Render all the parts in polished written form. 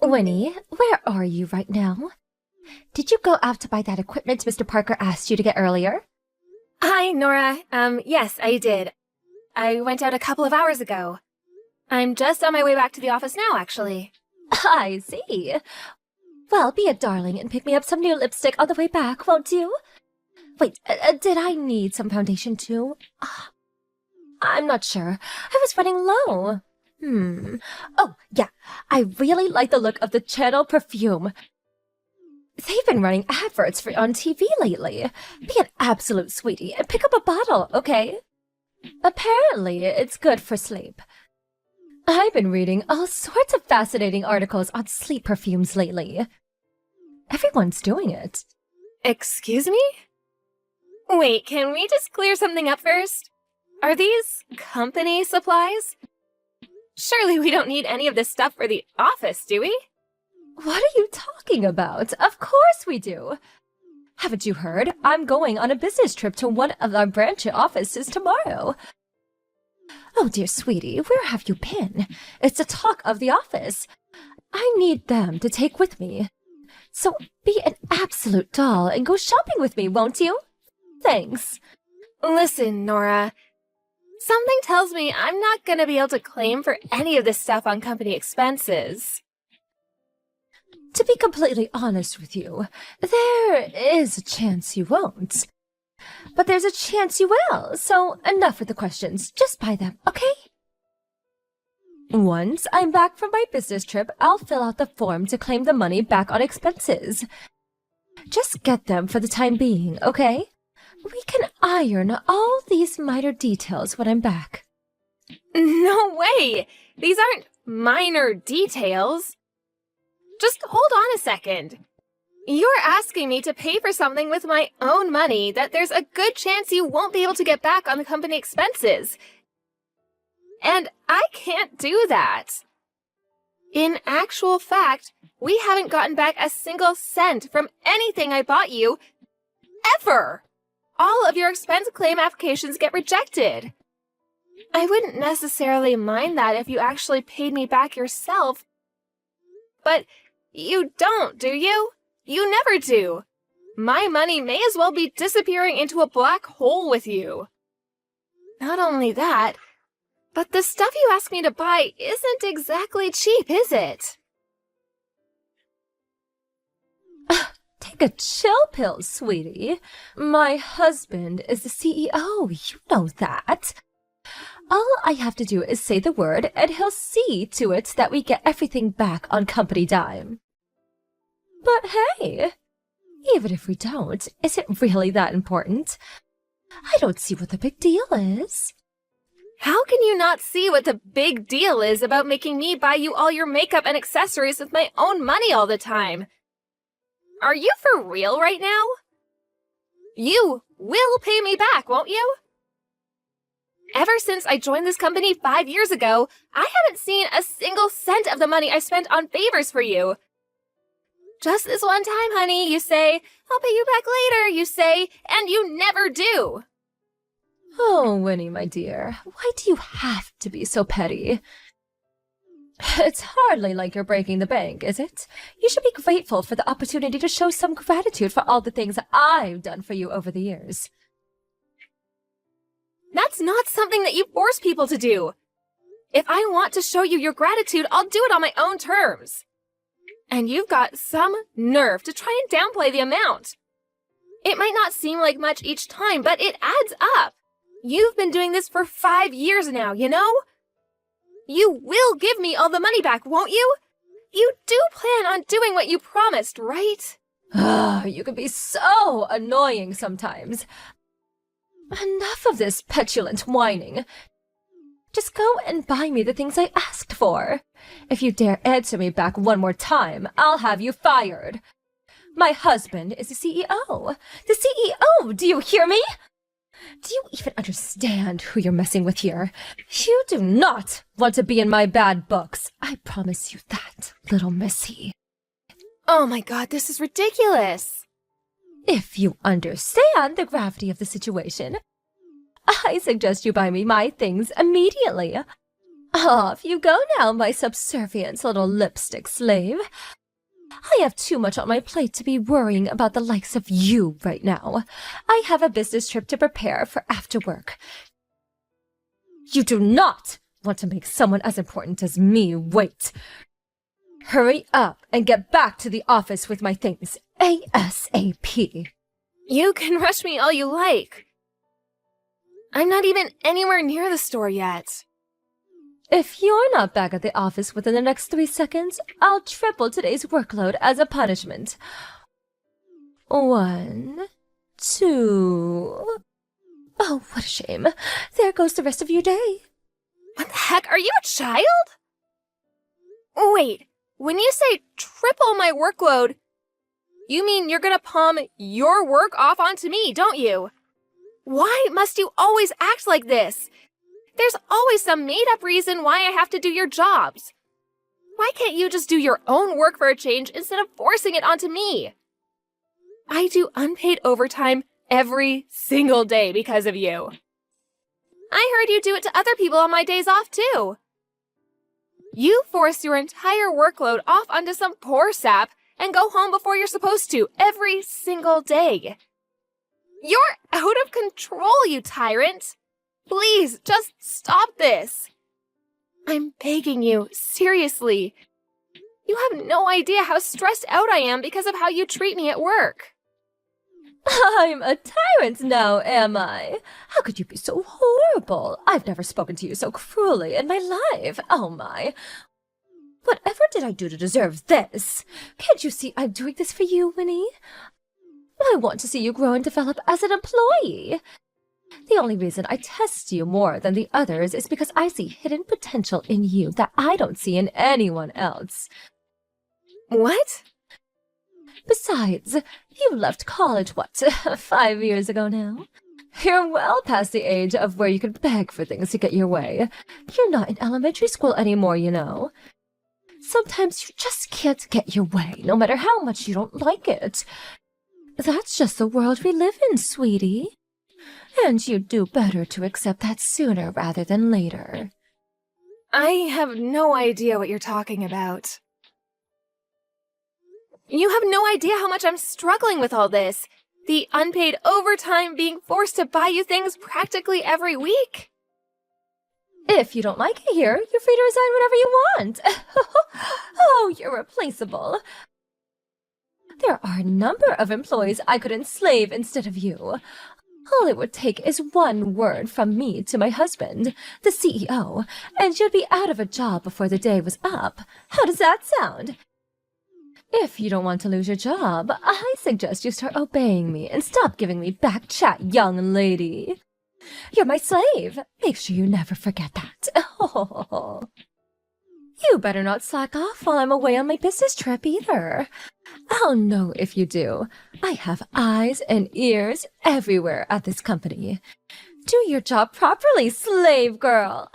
Winnie, where are you right now? Did you go out to buy that equipment Mr. Parker asked you to get earlier? Hi, Nora. Yes, I did. I went out a couple of hours ago. I'm just on my way back to the office now, actually. I see. Well, be a darling and pick me up some new lipstick on the way back, won't you? Wait, did I need some foundation too? I'm not sure. I was running low. Oh, yeah. I really like the look of the Channel perfume. They've been running adverts for on TV lately. Be an absolute sweetie and pick up a bottle, okay? Apparently, it's good for sleep. I've been reading all sorts of fascinating articles on sleep perfumes lately. Everyone's doing it. Excuse me? Wait, can we just clear something up first? Are these company supplies? Surely we don't need any of this stuff for the office, do we? What are you talking about? Of course we do. Haven't you heard? I'm going on a business trip to one of our branch offices tomorrow. Oh, dear sweetie, where have you been? It's the talk of the office. I need them to take with me. So be an absolute doll and go shopping with me, won't you? Thanks. Listen, Nora. Something tells me I'm not going to be able to claim for any of this stuff on company expenses. To be completely honest with you, there is a chance you won't. But there's a chance you will, so enough with the questions. Just buy them, okay? Once I'm back from my business trip, I'll fill out the form to claim the money back on expenses. Just get them for the time being, okay? We can iron all these minor details when I'm back. No way! These aren't minor details. Just hold on a second. You're asking me to pay for something with my own money that there's a good chance you won't be able to get back on the company expenses. And I can't do that. In actual fact, we haven't gotten back a single cent from anything I bought you, ever. All of your expense claim applications get rejected. I wouldn't necessarily mind that if you actually paid me back yourself. But you don't, do you? You never do. My money may as well be disappearing into a black hole with you. Not only that, but the stuff you asked me to buy isn't exactly cheap, is it? Take a chill pill, sweetie. My husband is the CEO, you know that. All I have to do is say the word, and he'll see to it that we get everything back on company dime. But hey, even if we don't, is it really that important? I don't see what the big deal is. How can you not see what the big deal is about making me buy you all your makeup and accessories with my own money all the time? Are you for real right now? You will pay me back, won't you? Ever since I joined this company 5 years ago, I haven't seen a single cent of the money I spent on favors for you. Just this one time, honey, you say, I'll pay you back later, you say, and you never do. Oh, Winnie, my dear, why do you have to be so petty? It's hardly like you're breaking the bank, is it? You should be grateful for the opportunity to show some gratitude for all the things that I've done for you over the years. That's not something that you force people to do. If I want to show you your gratitude, I'll do it on my own terms. And you've got some nerve to try and downplay the amount. It might not seem like much each time, but it adds up. You've been doing this for 5 years now, you know? You will give me all the money back, won't you? You do plan on doing what you promised, right? You can be so annoying sometimes. Enough of this petulant whining. Just go and buy me the things I asked for. If you dare answer me back one more time, I'll have you fired. My husband is the CEO. The CEO, do you hear me? Do you even understand who you're messing with here? You do not want to be in my bad books. I promise you that, little missy. Oh my God, this is ridiculous. If you understand the gravity of the situation, I suggest you buy me my things immediately. Off you go now, my subservient little lipstick slave. I have too much on my plate to be worrying about the likes of you right now. I have a business trip to prepare for after work. You do not want to make someone as important as me wait. Hurry up and get back to the office with my things, ASAP. You can rush me all you like. I'm not even anywhere near the store yet. If you're not back at the office within the next 3 seconds, I'll triple today's workload as a punishment. 1, 2... Oh, what a shame. There goes the rest of your day. What the heck? Are you a child? Wait, when you say triple my workload, you mean you're gonna palm your work off onto me, don't you? Why must you always act like this? There's always some made-up reason why I have to do your jobs. Why can't you just do your own work for a change instead of forcing it onto me? I do unpaid overtime every single day because of you. I heard you do it to other people on my days off, too. You force your entire workload off onto some poor sap and go home before you're supposed to every single day. You're out of control, you tyrant. Please, just stop this. I'm begging you, seriously. You have no idea how stressed out I am because of how you treat me at work. I'm a tyrant now, am I? How could you be so horrible? I've never spoken to you so cruelly in my life. Oh my. Whatever did I do to deserve this? Can't you see I'm doing this for you, Winnie? I want to see you grow and develop as an employee. The only reason I test you more than the others is because I see hidden potential in you that I don't see in anyone else. What? Besides, you left college, 5 years ago now? You're well past the age of where you could beg for things to get your way. You're not in elementary school anymore, you know. Sometimes you just can't get your way, no matter how much you don't like it. That's just the world we live in, sweetie. And you'd do better to accept that sooner rather than later. I have no idea what you're talking about. You have no idea how much I'm struggling with all this. The unpaid overtime, being forced to buy you things practically every week. If you don't like it here, you're free to resign whenever you want. Oh, you're replaceable. There are a number of employees I could enslave instead of you. All it would take is one word from me to my husband, the CEO, and you'd be out of a job before the day was up. How does that sound? If you don't want to lose your job, I suggest you start obeying me and stop giving me back chat, young lady. You're my slave. Make sure you never forget that. Oh. You better not slack off while I'm away on my business trip either. I'll know if you do. I have eyes and ears everywhere at this company. Do your job properly, slave girl.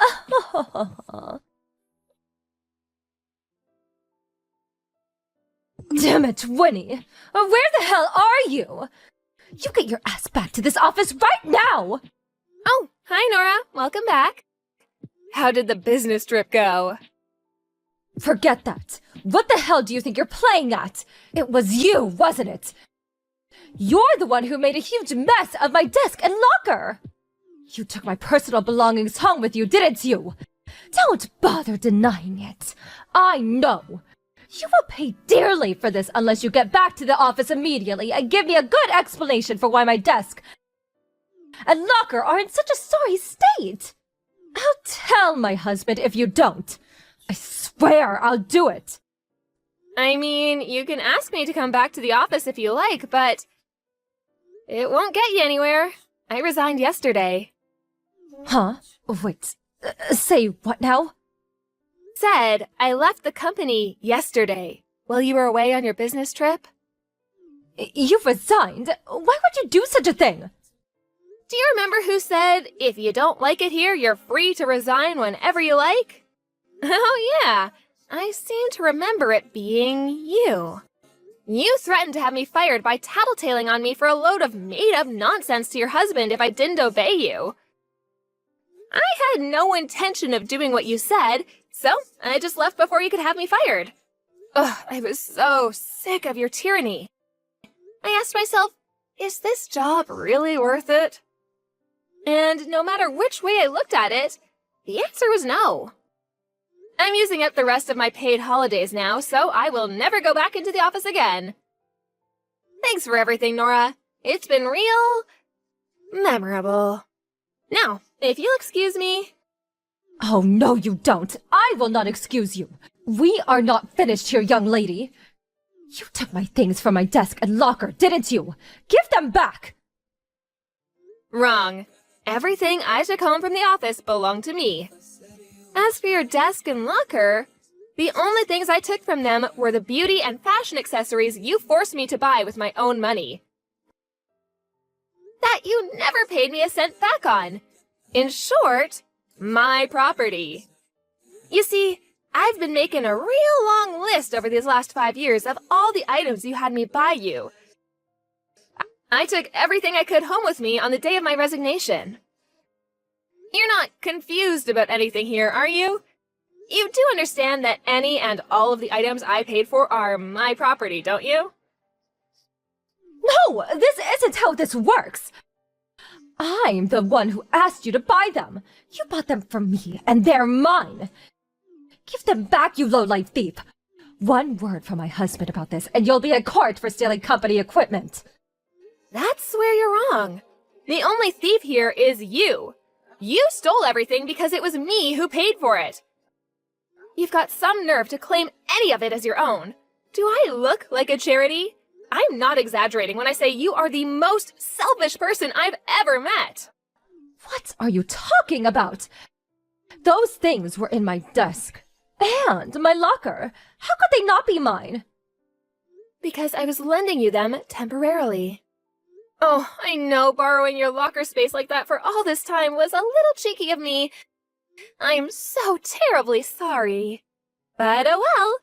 Damn it, Winnie! Where the hell are you? You get your ass back to this office right now! Oh, hi Nora. Welcome back. How did the business trip go? Forget that. What the hell do you think you're playing at? It was you, wasn't it? You're the one who made a huge mess of my desk and locker! You took my personal belongings home with you, didn't you? Don't bother denying it. I know. You will pay dearly for this unless you get back to the office immediately and give me a good explanation for why my desk and locker are in such a sorry state. I'll tell my husband if you don't. I swear I'll do it. I mean, you can ask me to come back to the office if you like, but it won't get you anywhere. I resigned yesterday. Huh? Wait, say what now? Said I left the company yesterday while you were away on your business trip. You've resigned? Why would you do such a thing? Do you remember who said, if you don't like it here, you're free to resign whenever you like? Oh yeah, I seem to remember it being you. You threatened to have me fired by tattletaling on me for a load of made-up nonsense to your husband if I didn't obey you. I had no intention of doing what you said, so I just left before you could have me fired. Ugh, I was so sick of your tyranny. I asked myself, is this job really worth it? And no matter which way I looked at it, the answer was no. I'm using up the rest of my paid holidays now, so I will never go back into the office again. Thanks for everything, Nora. It's been real memorable. Now, if you'll excuse me... Oh, no, you don't. I will not excuse you. We are not finished here, young lady. You took my things from my desk and locker, didn't you? Give them back! Wrong. Everything I took home from the office belonged to me. As for your desk and locker, the only things I took from them were the beauty and fashion accessories you forced me to buy with my own money. That you never paid me a cent back on. In short, my property. You see, I've been making a real long list over these last 5 years of all the items you had me buy you. I took everything I could home with me on the day of my resignation. You're not confused about anything here, are you? You do understand that any and all of the items I paid for are my property, don't you? No, this isn't how this works. I'm the one who asked you to buy them. You bought them from me, and they're mine. Give them back, you low-life thief. One word from my husband about this, and you'll be in court for stealing company equipment. That's where you're wrong. The only thief here is you. You stole everything because it was me who paid for it. You've got some nerve to claim any of it as your own. Do I look like a charity? I'm not exaggerating when I say you are the most selfish person I've ever met. What are you talking about? Those things were in my desk. And my locker. How could they not be mine? Because I was lending you them temporarily. Oh, I know borrowing your locker space like that for all this time was a little cheeky of me. I'm so terribly sorry. But oh well.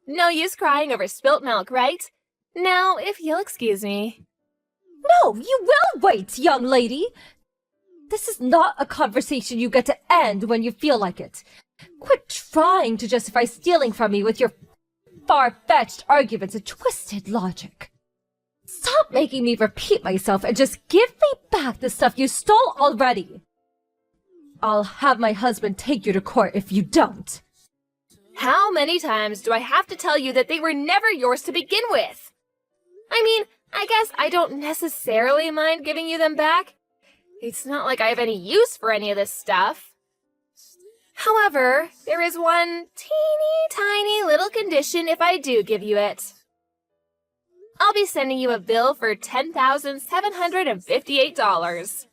No use crying over spilt milk, right? Now, if you'll excuse me. No, you will wait, young lady. This is not a conversation you get to end when you feel like it. Quit trying to justify stealing from me with your far-fetched arguments and twisted logic. Stop making me repeat myself and just give me back the stuff you stole already. I'll have my husband take you to court if you don't. How many times do I have to tell you that they were never yours to begin with? I mean, I guess I don't necessarily mind giving you them back. It's not like I have any use for any of this stuff. However, there is one teeny tiny little condition if I do give you it. I'll be sending you a bill for $10,758.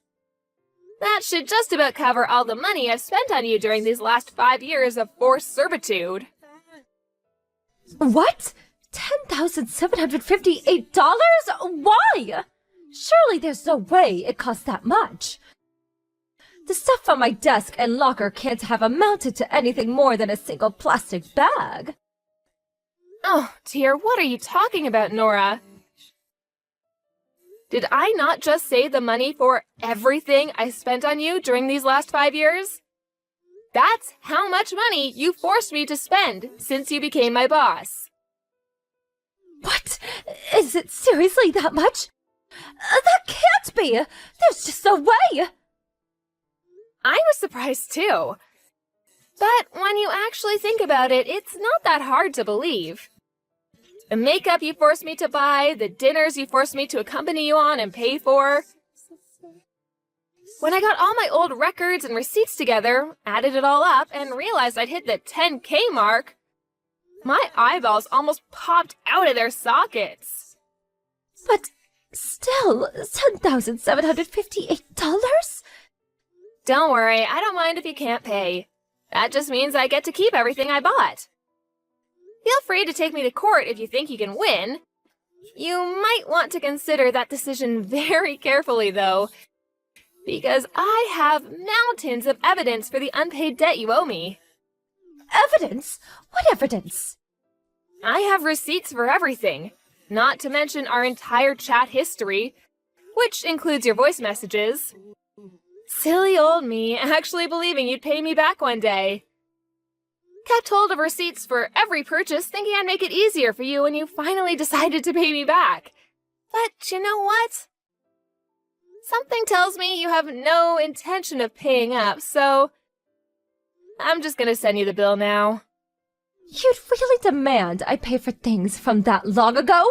That should just about cover all the money I've spent on you during these last 5 years of forced servitude. What? $10,758? Why? Surely there's no way it cost that much. The stuff on my desk and locker can't have amounted to anything more than a single plastic bag. Oh, dear, what are you talking about, Nora? Did I not just save the money for everything I spent on you during these last 5 years? That's how much money you forced me to spend since you became my boss. What? Is it seriously that much? That can't be! There's just no way! I was surprised too. But when you actually think about it, it's not that hard to believe. The makeup you forced me to buy, the dinners you forced me to accompany you on and pay for. When I got all my old records and receipts together, added it all up, and realized I'd hit the 10K mark, my eyeballs almost popped out of their sockets. But still, $10,758? Don't worry, I don't mind if you can't pay. That just means I get to keep everything I bought. Feel free to take me to court if you think you can win. You might want to consider that decision very carefully, though, because I have mountains of evidence for the unpaid debt you owe me. Evidence? What evidence? I have receipts for everything, not to mention our entire chat history, which includes your voice messages. Silly old me, actually believing you'd pay me back one day. Kept hold of receipts for every purchase, thinking I'd make it easier for you when you finally decided to pay me back. But you know what? Something tells me you have no intention of paying up, so I'm just gonna send you the bill now. You'd really demand I pay for things from that long ago?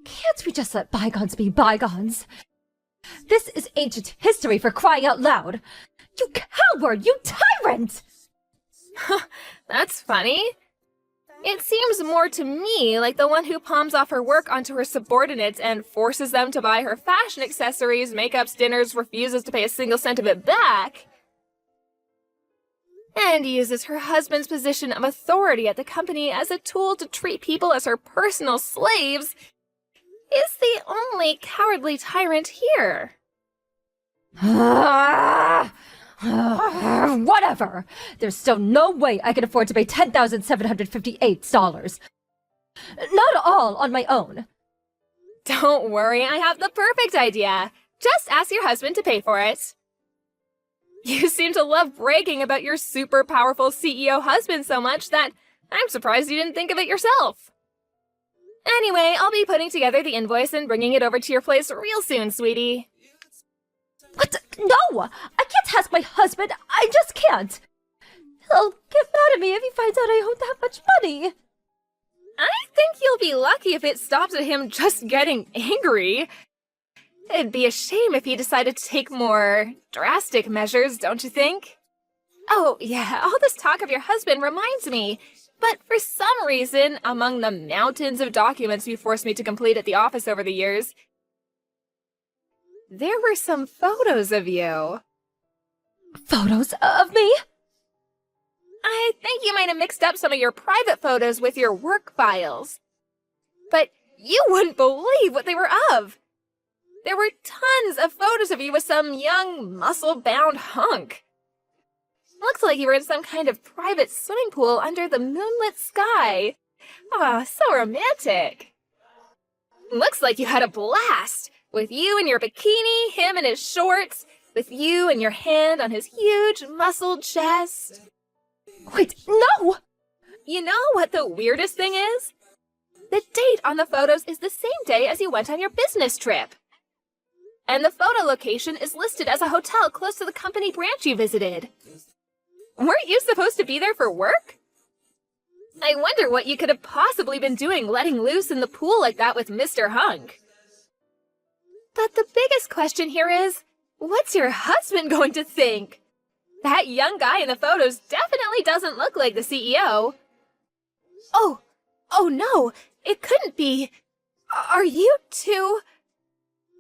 Can't we just let bygones be bygones? This is ancient history, for crying out loud! You coward! You tyrant! That's funny. It seems more to me like the one who palms off her work onto her subordinates and forces them to buy her fashion accessories, makeups, dinners, refuses to pay a single cent of it back, and uses her husband's position of authority at the company as a tool to treat people as her personal slaves, is the only cowardly tyrant here. Whatever! There's still no way I can afford to pay $10,758. Not all on my own. Don't worry, I have the perfect idea. Just ask your husband to pay for it. You seem to love bragging about your super powerful CEO husband so much that I'm surprised you didn't think of it yourself. Anyway, I'll be putting together the invoice and bringing it over to your place real soon, sweetie. What? No! I can't ask my husband! I just can't! He'll get mad at me if he finds out I owe that much money! I think you'll be lucky if it stops at him just getting angry. It'd be a shame if he decided to take more drastic measures, don't you think? Oh, yeah, all this talk of your husband reminds me. But for some reason, among the mountains of documents you forced me to complete at the office over the years, there were some photos of you. Photos of me? I think you might have mixed up some of your private photos with your work files. But you wouldn't believe what they were of. There were tons of photos of you with some young, muscle-bound hunk. Looks like you were in some kind of private swimming pool under the moonlit sky. Ah, so romantic. Looks like you had a blast. With you in your bikini, him in his shorts, with you and your hand on his huge, muscled chest. Wait, no! You know what the weirdest thing is? The date on the photos is the same day as you went on your business trip. And the photo location is listed as a hotel close to the company branch you visited. Weren't you supposed to be there for work? I wonder what you could have possibly been doing letting loose in the pool like that with Mr. Hunk. But the biggest question here is, what's your husband going to think? That young guy in the photos definitely doesn't look like the CEO. Oh no, it couldn't be. Are you two?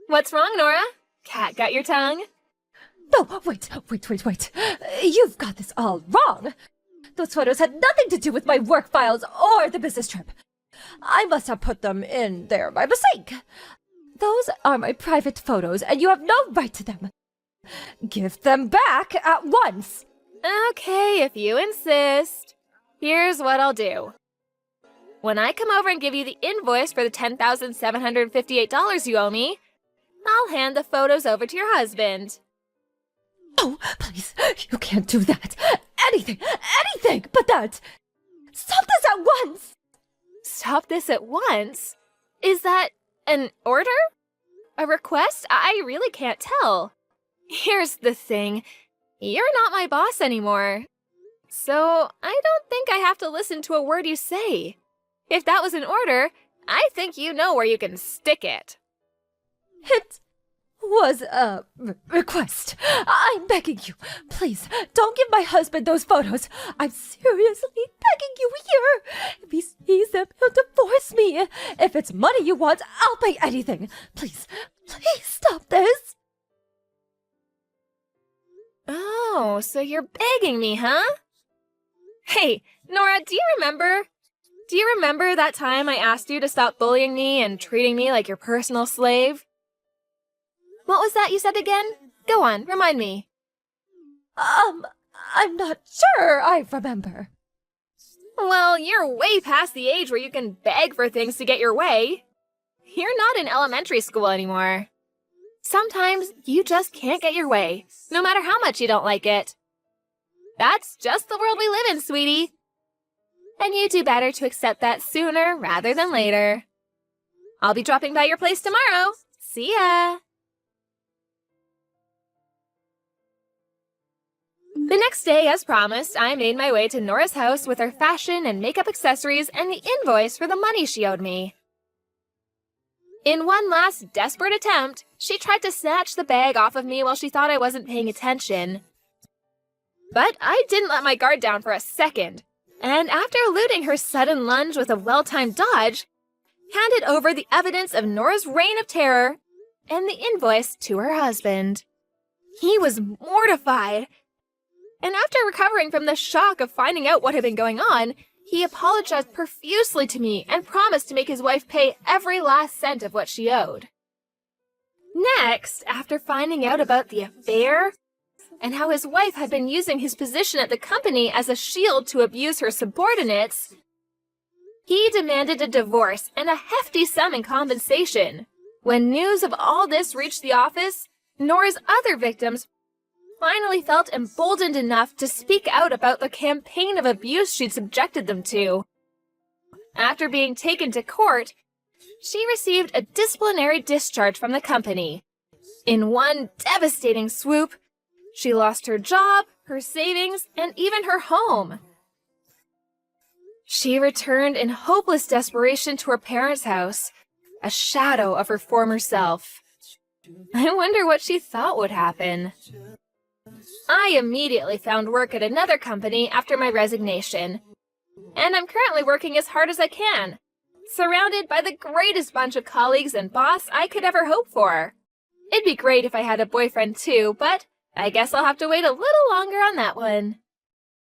What's wrong, Nora? Cat got your tongue? No, wait. You've got this all wrong. Those photos had nothing to do with my work files or the business trip. I must have put them in there by mistake. Those are my private photos, and you have no right to them. Give them back at once. Okay, if you insist. Here's what I'll do. When I come over and give you the invoice for the $10,758 you owe me, I'll hand the photos over to your husband. Oh, please, you can't do that. Anything but that. Stop this at once. Stop this at once? Is that an order? A request? I really can't tell. Here's the thing. You're not my boss anymore. So I don't think I have to listen to a word you say. If that was an order, I think you know where you can stick it. It was a request. I'm begging you. Please, don't give my husband those photos. I'm seriously begging you here. If he sees them, he'll divorce me. If it's money you want, I'll pay anything. Please stop this. Oh, so you're begging me, huh? Hey, Nora, do you remember that time I asked you to stop bullying me and treating me like your personal slave? What was that you said again? Go on, remind me. I'm not sure I remember. Well, you're way past the age where you can beg for things to get your way. You're not in elementary school anymore. Sometimes you just can't get your way, no matter how much you don't like it. That's just the world we live in, sweetie. And you do better to accept that sooner rather than later. I'll be dropping by your place tomorrow. See ya! The next day, as promised, I made my way to Nora's house with her fashion and makeup accessories and the invoice for the money she owed me. In one last desperate attempt, she tried to snatch the bag off of me while she thought I wasn't paying attention. But I didn't let my guard down for a second, and after eluding her sudden lunge with a well-timed dodge, handed over the evidence of Nora's reign of terror and the invoice to her husband. He was mortified, and after recovering from the shock of finding out what had been going on, he apologized profusely to me and promised to make his wife pay every last cent of what she owed. Next, after finding out about the affair and how his wife had been using his position at the company as a shield to abuse her subordinates, he demanded a divorce and a hefty sum in compensation. When news of all this reached the office, Nora's other victims finally felt emboldened enough to speak out about the campaign of abuse she'd subjected them to. After being taken to court, she received a disciplinary discharge from the company. In one devastating swoop, she lost her job, her savings, and even her home. She returned in hopeless desperation to her parents' house, a shadow of her former self. I wonder what she thought would happen. I immediately found work at another company after my resignation, and I'm currently working as hard as I can, surrounded by the greatest bunch of colleagues and boss I could ever hope for. It'd be great if I had a boyfriend too, but I guess I'll have to wait a little longer on that one.